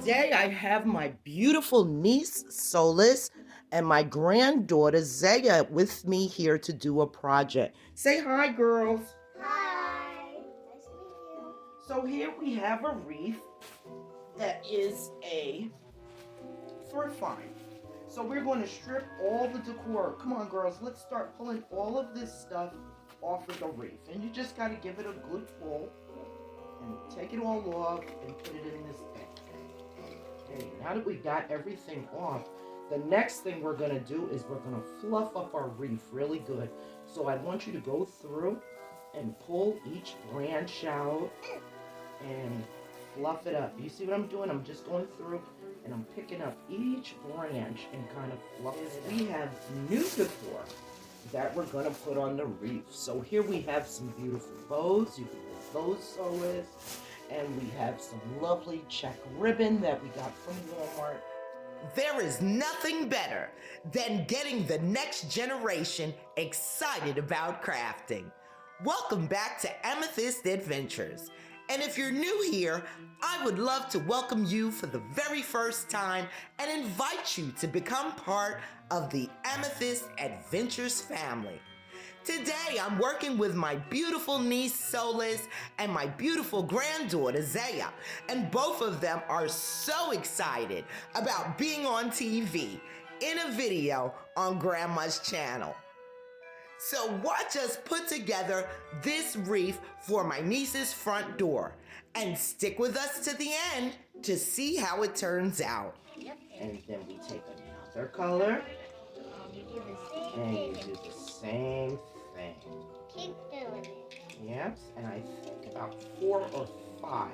Today I have my beautiful niece, Solace, and my granddaughter, Zayah, with me here to do a project. Say hi, girls. Hi. Nice to meet you. So here we have a wreath that is a thrift find. So we're going to strip all the decor. Come on, girls, let's start pulling all of this stuff off of the wreath. And you just got to give it a good pull and take it all off and put it in this thing. Okay, now that we got everything off, the next thing we're going to do is we're going to fluff up our wreath really good. So I want you to go through and pull each branch out and fluff it up. You see what I'm doing? I'm just going through and I'm picking up each branch and kind of fluffing it. We have new decor that we're going to put on the wreath. So here we have some beautiful bows. You can use those, Solace. And we have some lovely check ribbon that we got from Walmart. There is nothing better than getting the next generation excited about crafting. Welcome back to Amethyst Adventures. And if you're new here, I would love to welcome you for the very first time and invite you to become part of the Amethyst Adventures family. Today, I'm working with my beautiful niece, Solace, and my beautiful granddaughter, Zayah, and both of them are so excited about being on TV in a video on Grandma's channel. So watch us put together this wreath for my niece's front door, and stick with us to the end to see how it turns out. And then we take another color, and you do the same thing. Keep doing it. Yep, and I think about 4 or 5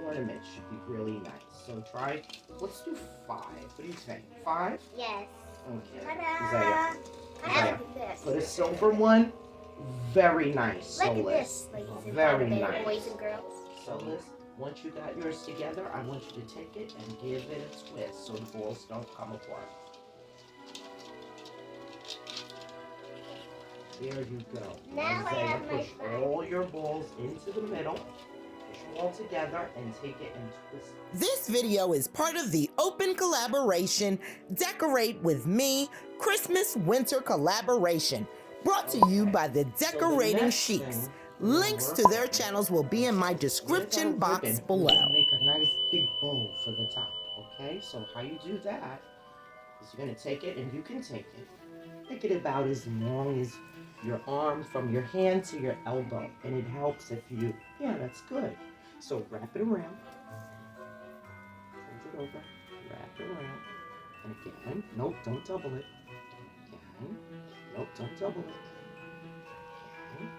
ornaments should be really nice. So try, let's do 5. What do you think? 5? Yes. Okay. Ta-da! Zayah, Look at this. put a silver one. Very nice, Look at Solace. this, ladies and Very gentlemen, nice. boys and girls. Solace, once you got yours together, I want you to take it and give it a twist so the balls don't come apart. There you go. Now I Zayah, have my push all your balls into the middle. Push them all together and take it and twist it. This video is part of the open collaboration Decorate with Me Christmas Winter Collaboration, brought to you by the Decorating Chics. Links to their channels will be in my description box below. Make a nice big bow for the top, okay? So how you do that is you're going to take it, and you can take it. Make it about as long as your arm from your hand to your elbow, and it helps if you, yeah, that's good. So wrap it around, fold it over, wrap it around, and again, nope, don't double it, again, nope, don't double it, again.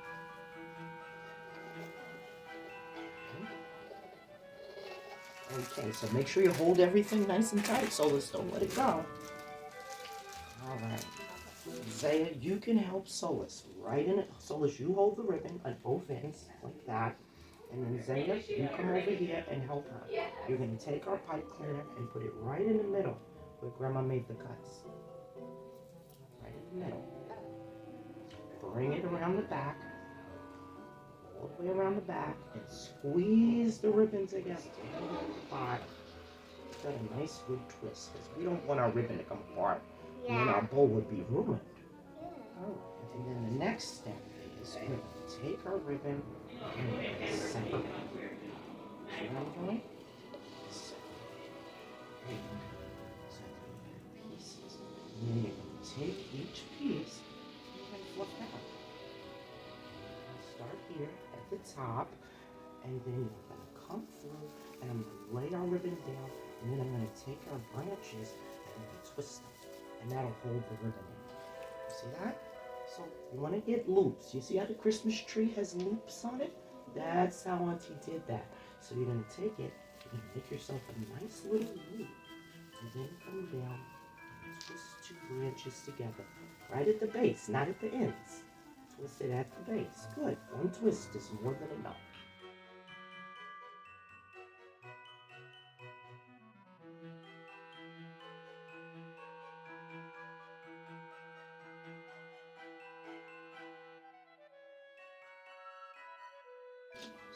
Okay, so make sure you hold everything nice and tight, Solace, don't let it go. All right. Zayah, you can help Solace right in it. Solace, you hold the ribbon at both ends, like that. And then Zayah, you come over here and help her. You're going to take our pipe cleaner and put it right in the middle where Grandma made the cuts. Right in the middle. Bring it around the back. All the way around the back. And squeeze the ribbon together. Got a nice good twist, because we don't want our ribbon to come apart. And then our bowl would be ruined. Alright, and then the next step is we're going to take our ribbon and separate it. See what I'm doing? Separate pieces. And then you're going to take each piece and flip out. Start here at the top, and then you're going to come through, and I'm going to lay our ribbon down, and then I'm going to take our branches and I'm going to twist them. And that'll hold the ribbon in. You see that? So you want to get loops. You see how the Christmas tree has loops on it? That's how Auntie did that. So you're going to take it, you're going to make yourself a nice little loop, and then come down and twist 2 branches together. Right at the base, not at the ends. Twist it at the base. Good. 1 twist is more than enough.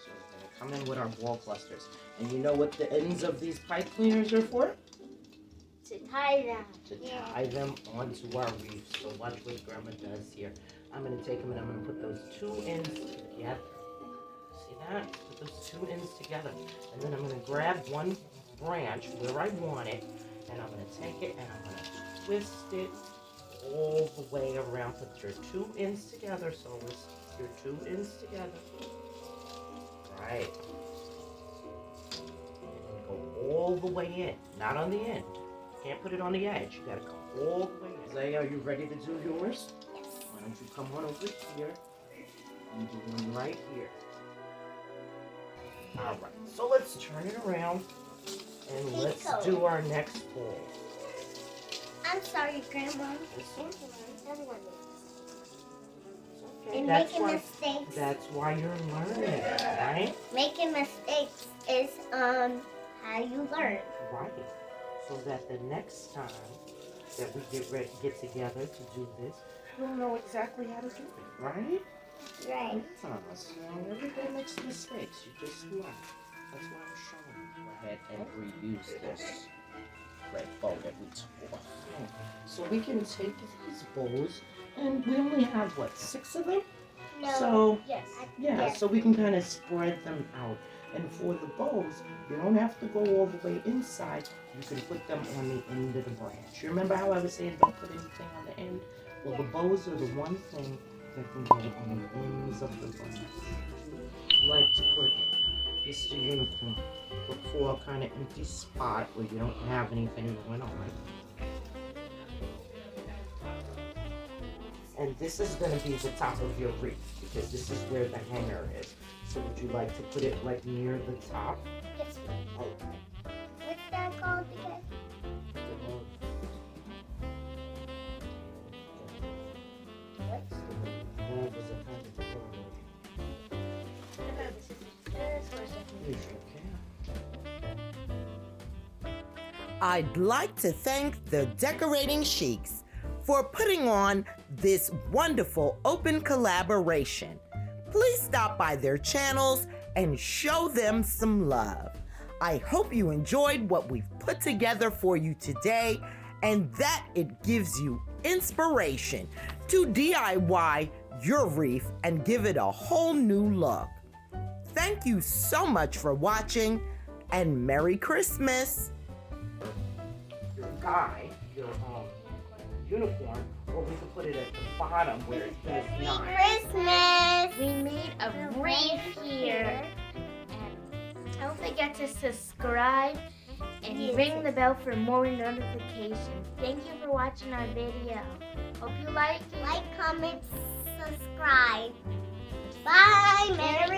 So we're gonna come in with our wall clusters. And you know what the ends of these pipe cleaners are for? To tie them. To tie them onto our wreath. So watch what Grandma does here. I'm gonna take them and I'm gonna put those two ends together. See that? Put those two ends together. And then I'm gonna grab one branch where I want it, and I'm gonna take it and I'm gonna twist it all the way around. Put your two ends together, Solace. Your two ends together. Right. And go all the way in, not on the end. Can't put it on the edge. You gotta come all the way in. Zayah, are you ready to do yours? Yes. Why don't you come on over here and do one right here. All right. So let's turn it around and let's do our next bowl. I'm sorry, Grandma. This one? Everyone Okay. and That's making why, mistakes. that's why you're learning, right? Making mistakes is how you learn. Right. So that the next time that we get together to do this, you'll know exactly how to do it, right? Right. So everybody makes mistakes. You just learn. That's why I'm showing you. Go ahead and reuse this red bowl that we took off. So we can take these bowls, and we only have, what, 6 of them? No. So, yes. yeah, so we can kind of spread them out. And for the bows, you don't have to go all the way inside. You can put them on the end of the branch. You remember how I was saying don't put anything on the end? Well, the bows are the one thing that can go on the ends of the branch. Like to put Mr. Unicorn before a kind of empty spot where you don't have anything going on. And this is going to be the top of your wreath because this is where the hanger is. So would you like to put it like near the top? Yes, ma'am. Oh. What's that called again? I'd like to thank the Decorating Chics for putting on this wonderful open collaboration. Please stop by their channels and show them some love. I hope you enjoyed what we've put together for you today and that it gives you inspiration to DIY your wreath and give it a whole new look. Thank you so much for watching and Merry Christmas. Your guy, your unicorn, or we could put it at the bottom where it says Merry 9. Christmas! We made a wreath here. And don't forget to subscribe and ring the bell for more notifications. Thank you for watching our video. Hope you like it. Like, comment, subscribe. Bye! Merry